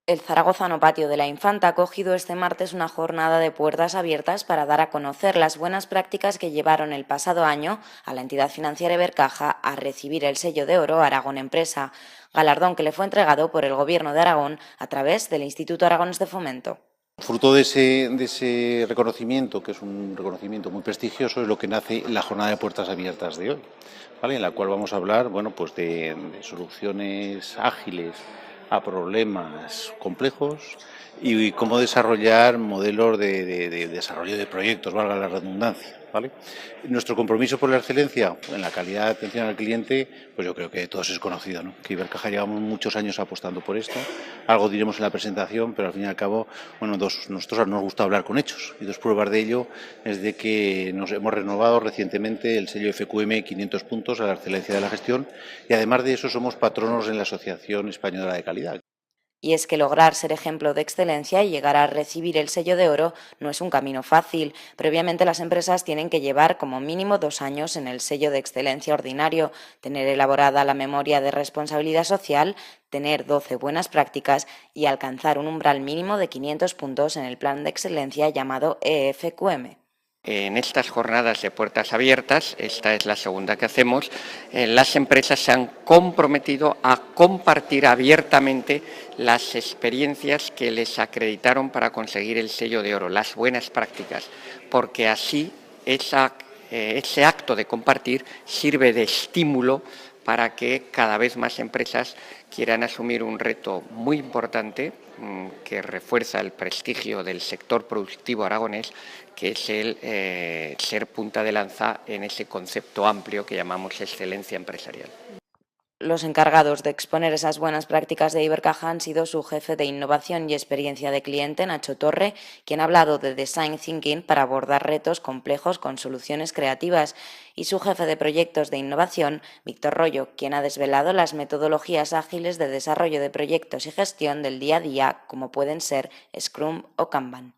El zaragozano Patio de la Infanta ha acogido este martes una jornada de puertas abiertas para dar a conocer las buenas prácticas que llevaron el pasado año a la entidad financiera Ibercaja a recibir el sello de oro Aragón Empresa, galardón que le fue entregado por el Gobierno de Aragón a través del Instituto Aragonés de Fomento. Fruto de ese reconocimiento, que es un reconocimiento muy prestigioso, es lo que nace la jornada de puertas abiertas de hoy, ¿vale? En la cual vamos a hablar, bueno, pues de soluciones ágiles a problemas complejos y cómo desarrollar modelos de desarrollo de proyectos, valga la redundancia, ¿vale? Nuestro compromiso por la excelencia en la calidad de atención al cliente, pues yo creo que todos es conocido, ¿no? Que Ibercaja llevamos muchos años apostando por esto, algo diremos en la presentación, pero al fin y al cabo, bueno, nosotros nos gusta hablar con hechos y dos pruebas de ello es de que nos hemos renovado recientemente el sello FQM 500 puntos a la excelencia de la gestión y además de eso somos patronos en la Asociación Española de Calidad. Y es que lograr ser ejemplo de excelencia y llegar a recibir el sello de oro no es un camino fácil. Previamente las empresas tienen que llevar como mínimo 2 años en el sello de excelencia ordinario, tener elaborada la memoria de responsabilidad social, tener 12 buenas prácticas y alcanzar un umbral mínimo de 500 puntos en el plan de excelencia llamado EFQM. En estas jornadas de puertas abiertas, esta es la segunda que hacemos, las empresas se han comprometido a compartir abiertamente las experiencias que les acreditaron para conseguir el sello de oro, las buenas prácticas, porque así ese acto de compartir sirve de estímulo para que cada vez más empresas quieran asumir un reto muy importante que refuerza el prestigio del sector productivo aragonés, que es el ser punta de lanza en ese concepto amplio que llamamos excelencia empresarial. Los encargados de exponer esas buenas prácticas de Ibercaja han sido su jefe de innovación y experiencia de cliente, Nacho Torre, quien ha hablado de design thinking para abordar retos complejos con soluciones creativas, y su jefe de proyectos de innovación, Víctor Rollo, quien ha desvelado las metodologías ágiles de desarrollo de proyectos y gestión del día a día, como pueden ser Scrum o Kanban.